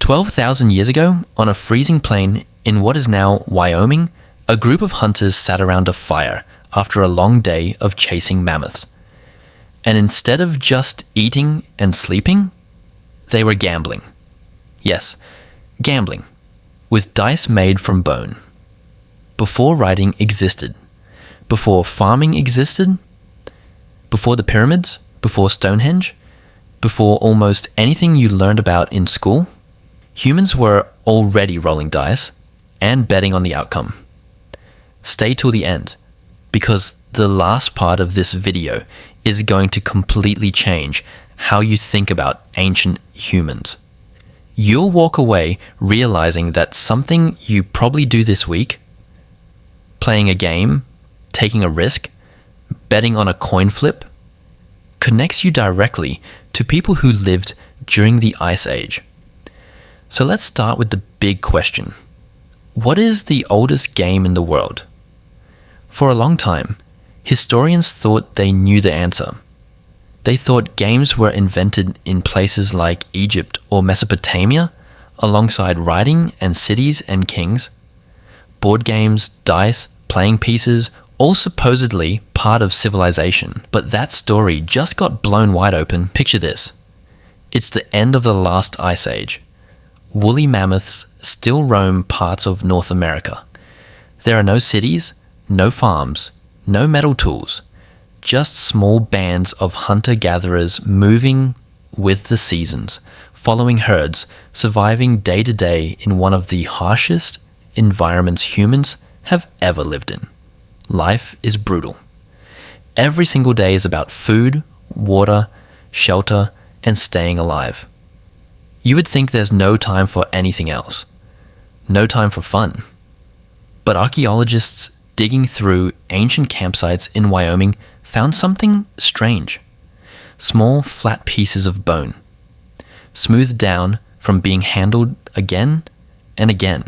12,000 years ago, on a freezing plain in what is now Wyoming, a group of hunters sat around a fire after a long day of chasing mammoths. And instead of just eating and sleeping, they were gambling. Yes, gambling, with dice made from bone. Before writing existed, before farming existed, before the pyramids, before Stonehenge, before almost anything you learned about in school, humans were already rolling dice and betting on the outcome. Stay till the end, because the last part of this video is going to completely change how you think about ancient humans. You'll walk away realizing that something you probably do this week, playing a game, taking a risk, betting on a coin flip, connects you directly to people who lived during the Ice Age. So let's start with the big question. What is the oldest game in the world? For a long time, historians thought they knew the answer. They thought games were invented in places like Egypt or Mesopotamia, alongside writing and cities and kings. Board games, dice, playing pieces, all supposedly part of civilization. But that story just got blown wide open. Picture this. It's the end of the last ice age. Woolly mammoths still roam parts of North America. There are no cities, no farms, no metal tools, just small bands of hunter-gatherers moving with the seasons, following herds, surviving day to day in one of the harshest environments humans have ever lived in. Life is brutal. Every single day is about food, water, shelter, and staying alive. You would think there's no time for anything else. No time for fun. But archaeologists digging through ancient campsites in Wyoming found something strange. Small, flat pieces of bone, smoothed down from being handled again and again,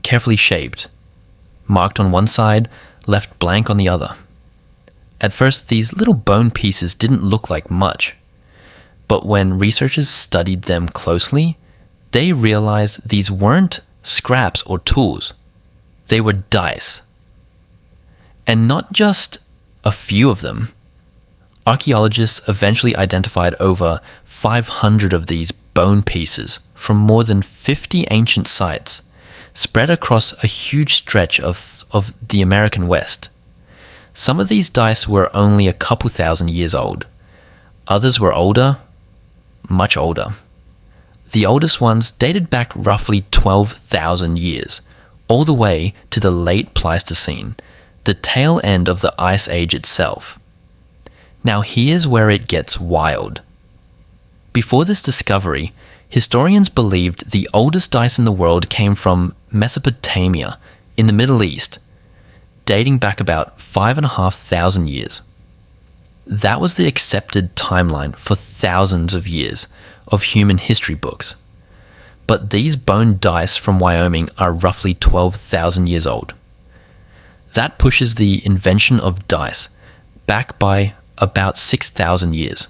carefully shaped, marked on one side, left blank on the other. At first, these little bone pieces didn't look like much, but when researchers studied them closely, they realized these weren't scraps or tools. They were dice. And not just a few of them. Archaeologists eventually identified over 500 of these bone pieces from more than 50 ancient sites, spread across a huge stretch of the American West. Some of these dice were only a couple thousand years old. Others were older, much older. The oldest ones dated back roughly 12,000 years, all the way to the late Pleistocene, the tail end of the Ice Age itself. Now here's where it gets wild. Before this discovery, historians believed the oldest dice in the world came from Mesopotamia in the Middle East, dating back about 5,500 years. That was the accepted timeline for thousands of years of human history books. But these bone dice from Wyoming are roughly 12,000 years old. That pushes the invention of dice back by about 6,000 years.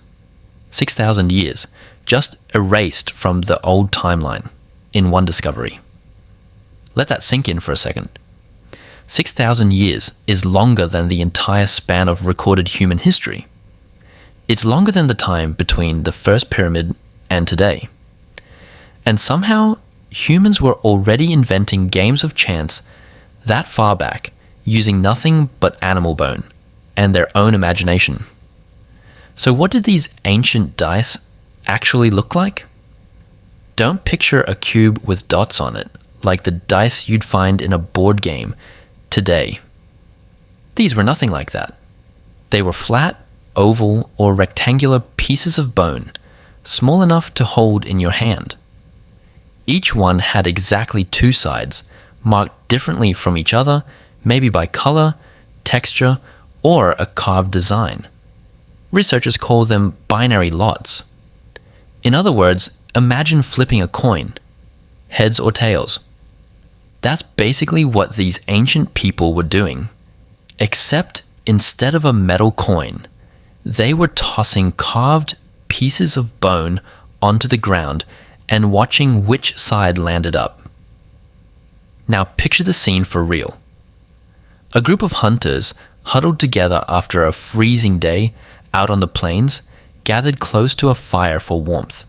6,000 years, just erased from the old timeline in one discovery. Let that sink in for a second. 6,000 years is longer than the entire span of recorded human history. It's longer than the time between the first pyramid and today. And somehow, humans were already inventing games of chance that far back, using nothing but animal bone and their own imagination. So what did these ancient dice actually look like? Don't picture a cube with dots on it, like the dice you'd find in a board game today. These were nothing like that. They were flat, oval, or rectangular pieces of bone, small enough to hold in your hand. Each one had exactly two sides, marked differently from each other, maybe by color, texture, or a carved design. Researchers call them binary lots. In other words, imagine flipping a coin, heads or tails. That's basically what these ancient people were doing, except instead of a metal coin, they were tossing carved pieces of bone onto the ground and watching which side landed up. Now picture the scene for real. A group of hunters, huddled together after a freezing day out on the plains, gathered close to a fire for warmth.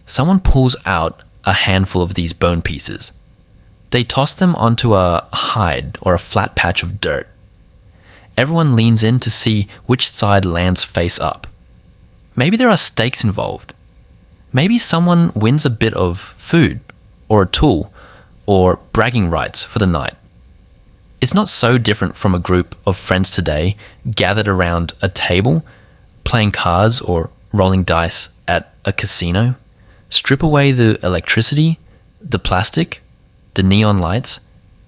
Someone pulls out a handful of these bone pieces. They toss them onto a hide or a flat patch of dirt. Everyone leans in to see which side lands face up. Maybe there are stakes involved. Maybe someone wins a bit of food, or a tool, or bragging rights for the night. It's not so different from a group of friends today gathered around a table, playing cards or rolling dice at a casino. Strip away the electricity, the plastic, the neon lights,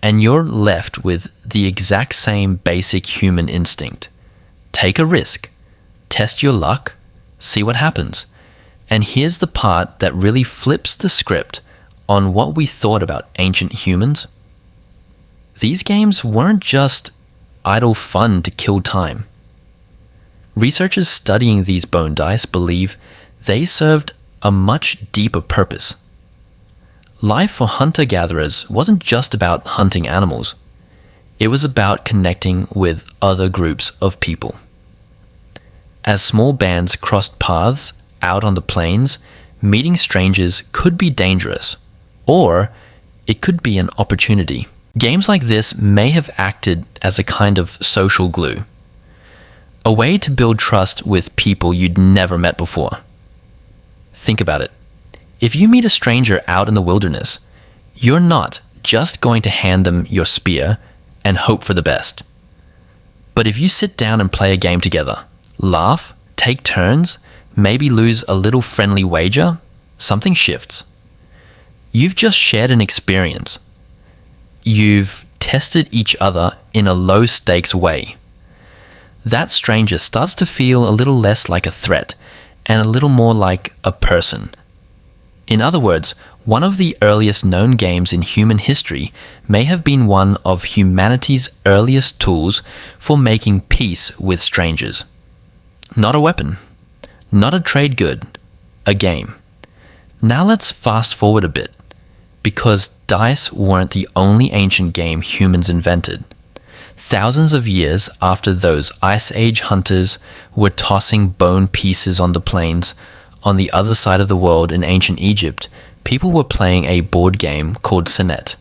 and you're left with the exact same basic human instinct. Take a risk, test your luck, see what happens. And here's the part that really flips the script on what we thought about ancient humans. These games weren't just idle fun to kill time. Researchers studying these bone dice believe they served a much deeper purpose. Life for hunter-gatherers wasn't just about hunting animals. It was about connecting with other groups of people. As small bands crossed paths out on the plains, meeting strangers could be dangerous, or it could be an opportunity. Games like this may have acted as a kind of social glue, a way to build trust with people you'd never met before. Think about it. If you meet a stranger out in the wilderness, you're not just going to hand them your spear and hope for the best. But if you sit down and play a game together, laugh, take turns, maybe lose a little friendly wager, something shifts. You've just shared an experience. You've tested each other in a low-stakes way. That stranger starts to feel a little less like a threat and a little more like a person. In other words, one of the earliest known games in human history may have been one of humanity's earliest tools for making peace with strangers. Not a weapon, not a trade good, a game. Now let's fast forward a bit, because dice weren't the only ancient game humans invented. Thousands of years after those Ice Age hunters were tossing bone pieces on the plains, on the other side of the world in ancient Egypt, people were playing a board game called Senet.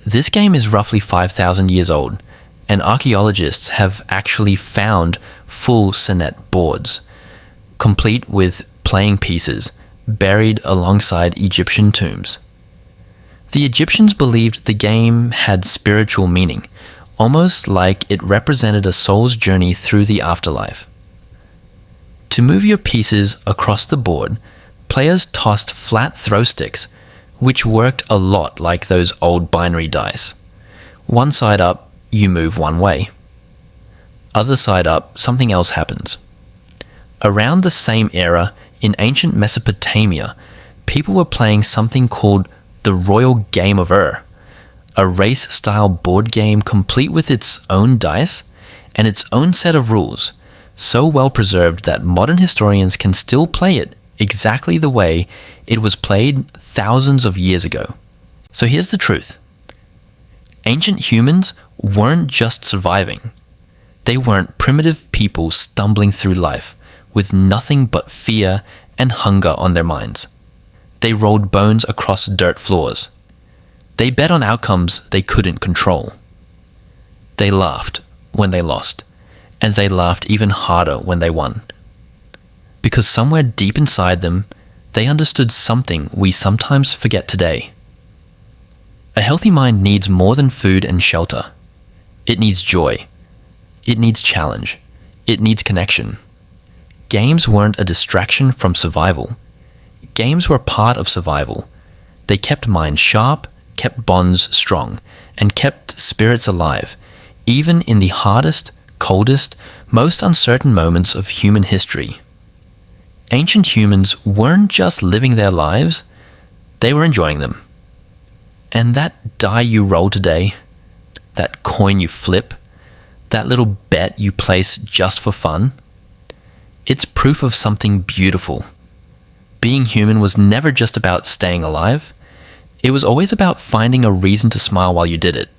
This game is roughly 5,000 years old, and archaeologists have actually found full Senet boards, complete with playing pieces, buried alongside Egyptian tombs. The Egyptians believed the game had spiritual meaning, almost like it represented a soul's journey through the afterlife. To move your pieces across the board, players tossed flat throw sticks, which worked a lot like those old binary dice. One side up, you move one way. Other side up, something else happens. Around the same era, in ancient Mesopotamia, people were playing something called the Royal Game of Ur, a race-style board game complete with its own dice and its own set of rules, so well preserved that modern historians can still play it exactly the way it was played thousands of years ago. So here's the truth. Ancient humans weren't just surviving. They weren't primitive people stumbling through life with nothing but fear and hunger on their minds. They rolled bones across dirt floors. They bet on outcomes they couldn't control. They laughed when they lost, and they laughed even harder when they won. Because somewhere deep inside them, they understood something we sometimes forget today. A healthy mind needs more than food and shelter. It needs joy. It needs challenge. It needs connection. Games weren't a distraction from survival. Games were part of survival. They kept minds sharp, kept bonds strong, and kept spirits alive, even in the hardest, coldest, most uncertain moments of human history. Ancient humans weren't just living their lives, they were enjoying them. And that die you roll today, that coin you flip, that little bet you place just for fun, it's proof of something beautiful. being human was never just about staying alive. It was always about finding a reason to smile while you did it.